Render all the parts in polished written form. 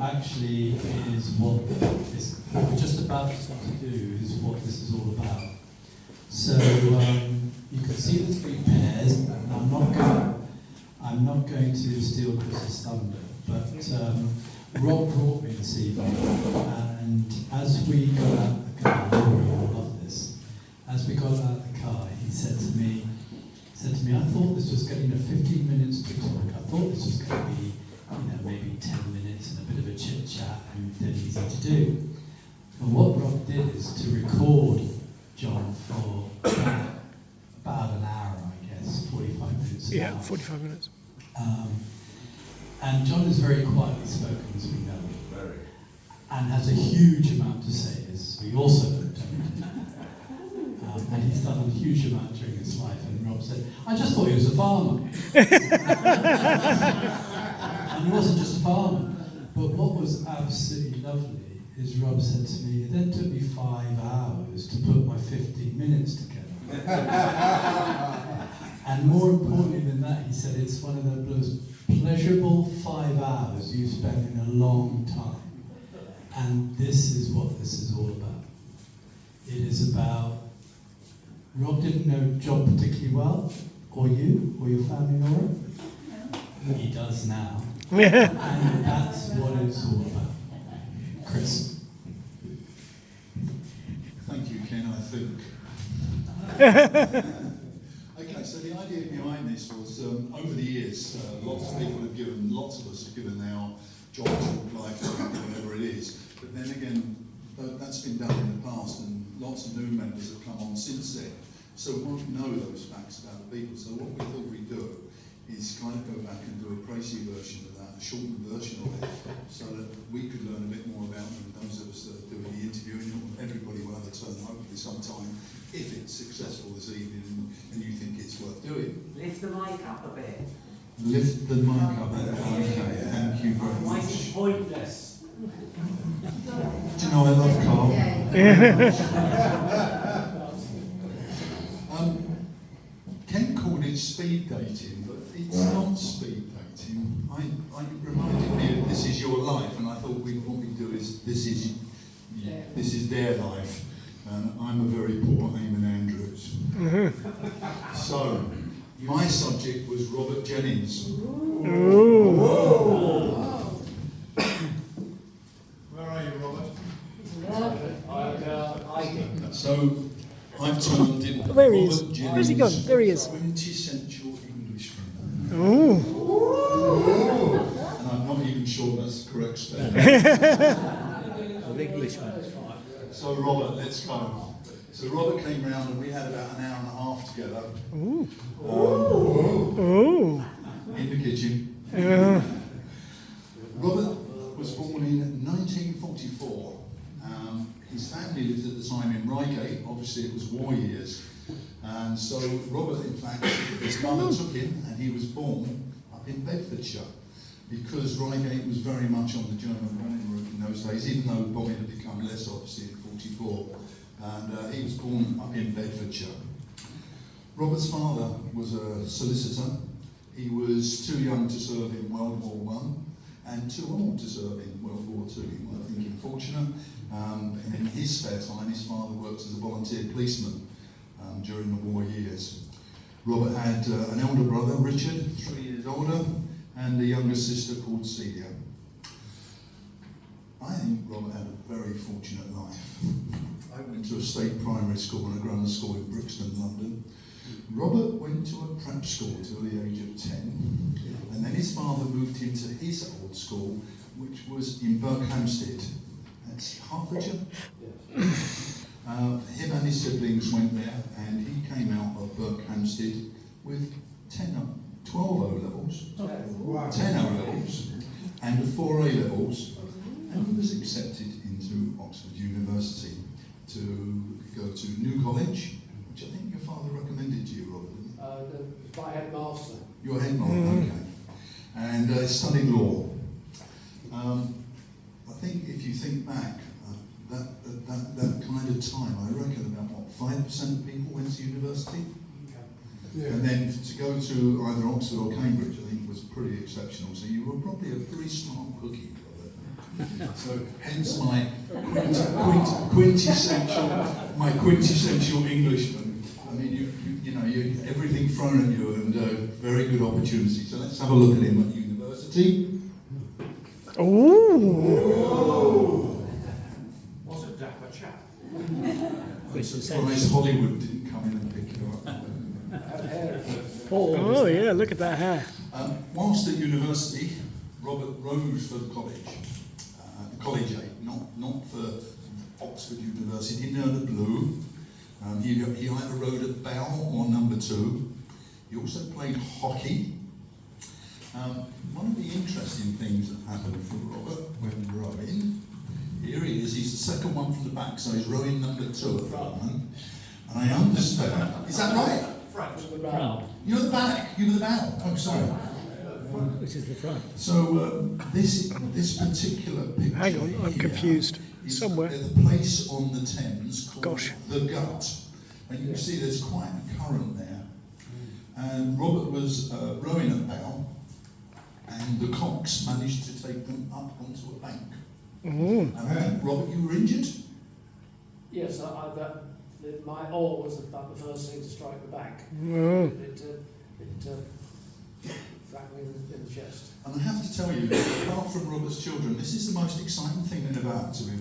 actually is what we're just about to do is what this is all about. So you can see the three pairs, and I'm not going to steal Chris's thunder, but Rob brought me this evening, and as we got out of the car, I love this. As we got out of the car, he said to me, I thought this was getting 15 minutes to talk. I thought this was going to be, maybe 10 minutes and a bit of a chit chat and then easy to do. And what Rob did is to record John for about an hour, I guess, 45 minutes. Yeah, 45 minutes. And John is very quietly spoken, as we know, and has a huge amount to say, as we also know. And he's done a huge amount during his life. And Rob said, I just thought he was a farmer. And he wasn't just a farmer. But what was absolutely lovely is Rob said to me, it then took me 5 hours to put my 15 minutes together. And more importantly than that, he said, it's one of the most pleasurable 5 hours you've spent in a long time. And this is what this is all about. It is about, Rob didn't know John particularly well, or you, or your family, Nora. He does now. And that's what it's all about. Chris. Thank you, Ken, I think. Okay, so the idea behind this was, over the years, lots of us have given our jobs or life, whatever it is. But then again, that's been done in the past, and lots of new members have come on since then. So we won't know those facts about the people. So what we thought we'd do is kind of go back and do a précis version of that, a shortened version of it, so that we could learn a bit more about them. Those of us that are doing the interviewing, everybody will have a turn hopefully sometime, if it's successful this evening and you think it's worth doing. Lift the mic up a bit. Lift the mic up. Okay, thank you very Mic much. is pointless. Do you know I love Carl? Ken called it speed dating, but it's not speed dating. I reminded me that this is your life, and I thought what we do is this is their life, and I'm a very poor Eamon Andrews. So my subject was Robert Jennings. Where are you, Robert? So I've turned in There he is. Robert Jennings, Where's he gone? There he is. 20th century Englishman. Ooh. And I'm not even sure that's the correct spelling. Of Englishman. So Robert, let's go. So Robert came round and we had about an hour and a half together. Ooh. Ooh. In the kitchen. Yeah. Robert was born in 1944. His family lived at the time in Reigate. Obviously it was war years. And so Robert, in fact, his mother took him and he was born up in Bedfordshire, because Reigate was very much on the German bombing route in those days, even though bombing had become less obviously in 44. And he was born up in Bedfordshire. Robert's father was a solicitor. He was too young to serve in World War I and too old to serve in World War II. I think unfortunate. And in his spare time, his father worked as a volunteer policeman during the war years. Robert had an elder brother, Richard, 3 years older, and a younger sister called Celia. I think Robert had a very fortunate life. I went to a state primary school and a grammar school in Brixton, London. Robert went to a prep school till the age of 10, and then his father moved him to his old school, which was in Berkhamsted. That's Hertfordshire. Him and his siblings went there, and he came out of Berkhamsted with 12 O-levels, 10 O-levels, and 4 A-levels, and he was accepted into Oxford University to go to New College, which I think your father recommended to you, Robert. My headmaster. Your headmaster, okay. And studied law. I think if you think back, that kind of time, I reckon about 5% of people went to university. Yeah. And then to go to either Oxford or Cambridge, I think was pretty exceptional. So you were probably a pretty smart cookie, Robert. So hence my quintessential Englishman. I mean, you know, everything thrown at you, and very good opportunity. So let's have a look at him at university. Ooh. Was a dapper chap. I'm surprised Hollywood didn't come in and pick you up. Oh yeah, look at that hair. Whilst at university, Robert rode for the collegiate, not for Oxford University, no, the Blue. He either rode at Bow or number 2. He also played hockey. One of the interesting things that happened for Robert when rowing, here he is, he's the second one from the back, so he's rowing number 2 at the moment. And I understand, is that right? Front. You're at the back, you're at the bow. Oh, sorry. Which is the front. So this particular picture. Hang on, I'm here confused. is Somewhere. at the place on the Thames called Gosh. the Gut, and you can see there's quite a current there. And Robert was rowing at bow, and the cocks managed to take them up onto a bank. Mm. And Robert, you were injured. Yes, my oar was about the first thing to strike the bank. Oh. It whacked me in the chest. And I have to tell you, apart from Robert's children, this is the most exciting thing in about to be.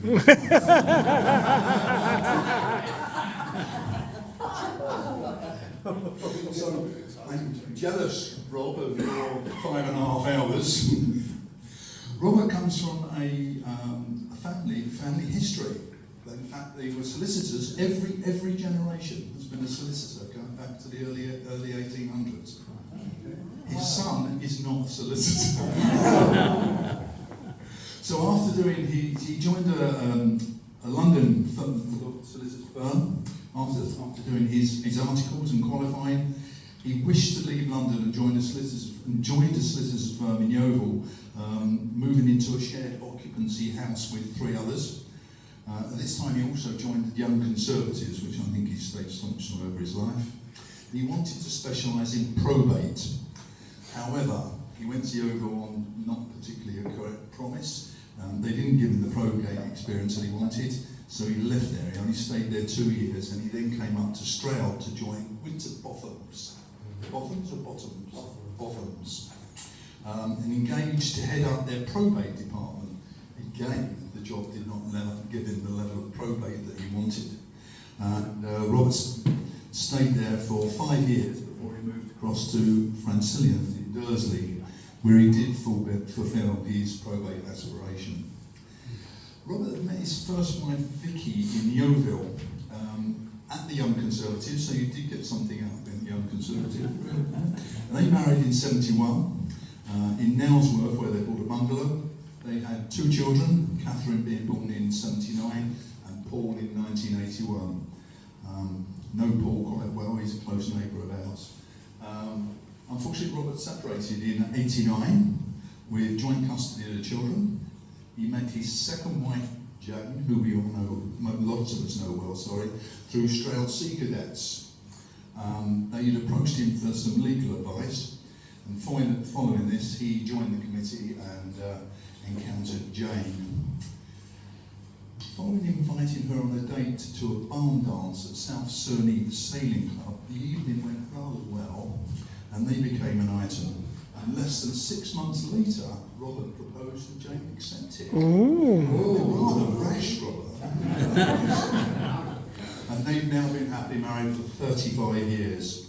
So I'm jealous, Rob, of your 5.5 hours. Robert comes from a family history. In fact, they were solicitors. Every generation has been a solicitor, going back to the early 1800s. His son is not a solicitor. So after doing, he joined a London solicitor's firm. After doing his articles and qualifying, he wished to leave London and joined a solicitor's firm in Yeovil, moving into a shared occupancy house with 3 others. At this time, he also joined the Young Conservatives, which I think he stayed staunch over his life. He wanted to specialise in probate. However, he went to Yeovil on not particularly a correct promise. They didn't give him the probate experience that he wanted, so he left there. He only stayed there 2 years, and he then came up to Stroud to join Winterbothams. Bothams or Bottoms? Bothams. And engaged to head up their probate department. Again, the job did not give him the level of probate that he wanted. And Roberts stayed there for 5 years before he moved across to Francillion in Dursley, where he did fulfil his probate aspiration. Robert met his first wife Vicky in Yeovil at the Young Conservative, so you did get something out of the Young Conservative. And they married in 71 in Nailsworth, where they bought a bungalow. They had 2 children, Catherine being born in 79 and Paul in 1981. Know Paul quite well, he's a close neighbour of ours. Unfortunately, Robert separated in 89 with joint custody of the children. He met his second wife, Jane, who we all know, lots of us know well, through Stroud Sea Cadets. They had approached him for some legal advice, and following this, he joined the committee and encountered Jane. Following inviting her on a date to a barn dance at South Cerney Sailing Club, the evening went rather well, and they became an item. And less than 6 months later, Robert proposed and Jane accepted. Rather rash, Robert. And they've now been happily married for 35 years.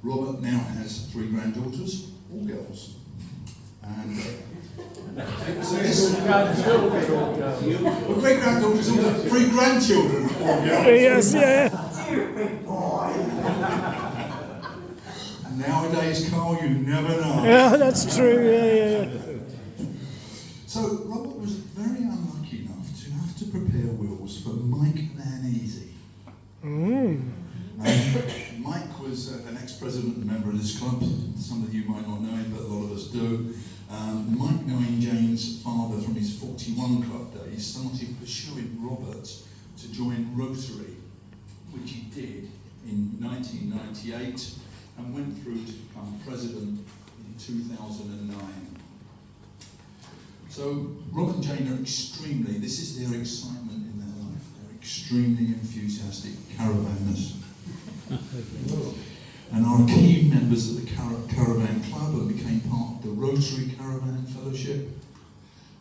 Robert now has 3 granddaughters, all girls. And great granddaughters, all 3 grandchildren, all girls. Yes, yeah. Nowadays, Carl, you never know. Yeah, that's true. Yeah. So Robert was very unlucky enough to have to prepare wills for Mike Lanese. Mike was an ex-president and member of this club. Some of you might not know him, but a lot of us do. Mike, knowing Jane's father from his 41 club days, started pursuing Robert to join Rotary, which he did in 1998 and went through to become president in 2009. We So Rob and Jane are extremely, this is their excitement in their life, they're extremely enthusiastic caravanners. And are key members of the Caravan Club and became part of the Rotary Caravan Fellowship.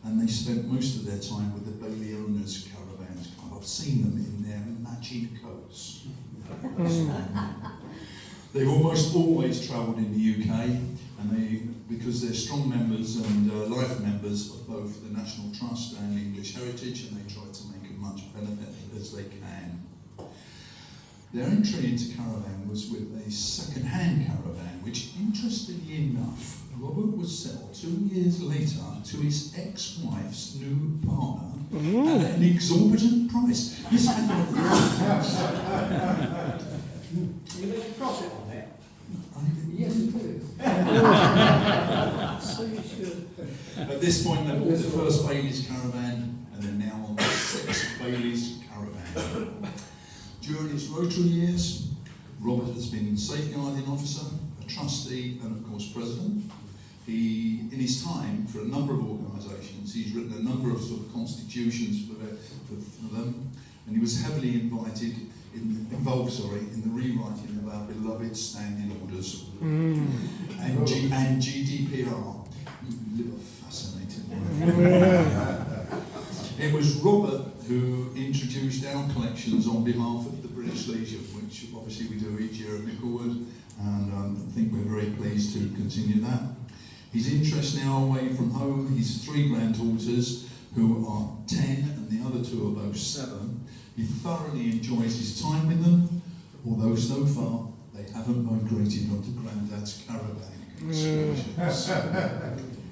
And they spent most of their time with the Bailey Owners Caravans Club. I've seen them in their matching coats. They've almost always travelled in the UK, and because they're strong members and life members of both the National Trust and English Heritage, and they try to make as much benefit as they can. Their entry into caravan was with a second-hand caravan, which, interestingly enough, Robert was sold 2 years later to his ex-wife's new partner at an exorbitant price. This I thought, You make a profit on it? yes, it is. So you should. At this point, they bought the first Bailey's caravan, and they're now on the 6th Bailey's caravan. During his Rotary years, Robert has been safeguarding officer, a trustee, and of course president. He, in his time, for a number of organisations, he's written a number of sort of constitutions for them, and he was heavily involved in the rewriting of our beloved standing orders and GDPR. You live a fascinating life. It was Robert who introduced our collections on behalf of the British Legion, which obviously we do each year at Micklewood, and I think we're very pleased to continue that. His interest now away from home, his 3 granddaughters, who are 10 and the other 2 are both 7. He thoroughly enjoys his time with them, although so far they haven't migrated onto Grandad's caravan excursions.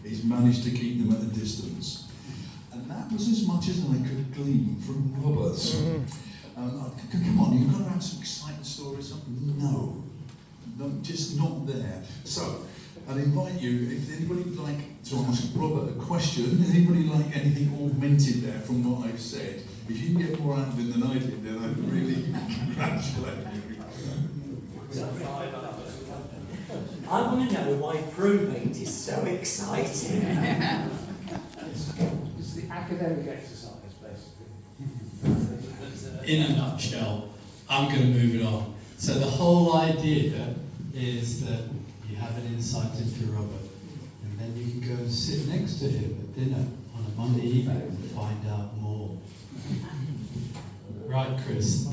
He's managed to keep them at a distance. And that was as much as I could glean from Roberts. Come on, you've got to have some exciting stories. No, just not there. So, I'd invite you, if anybody would like to ask Robert a question, anybody like anything augmented there from what I've said, if you can get more out of it than I did, then I'd really congratulate you. I want to know why crewmate is so exciting. It's the academic exercise, basically. In a nutshell, I'm going to move it on. So the whole idea is that you have an insight into Robert, and then you can go and sit next to him at dinner on a Monday evening and find out more. Right, Chris?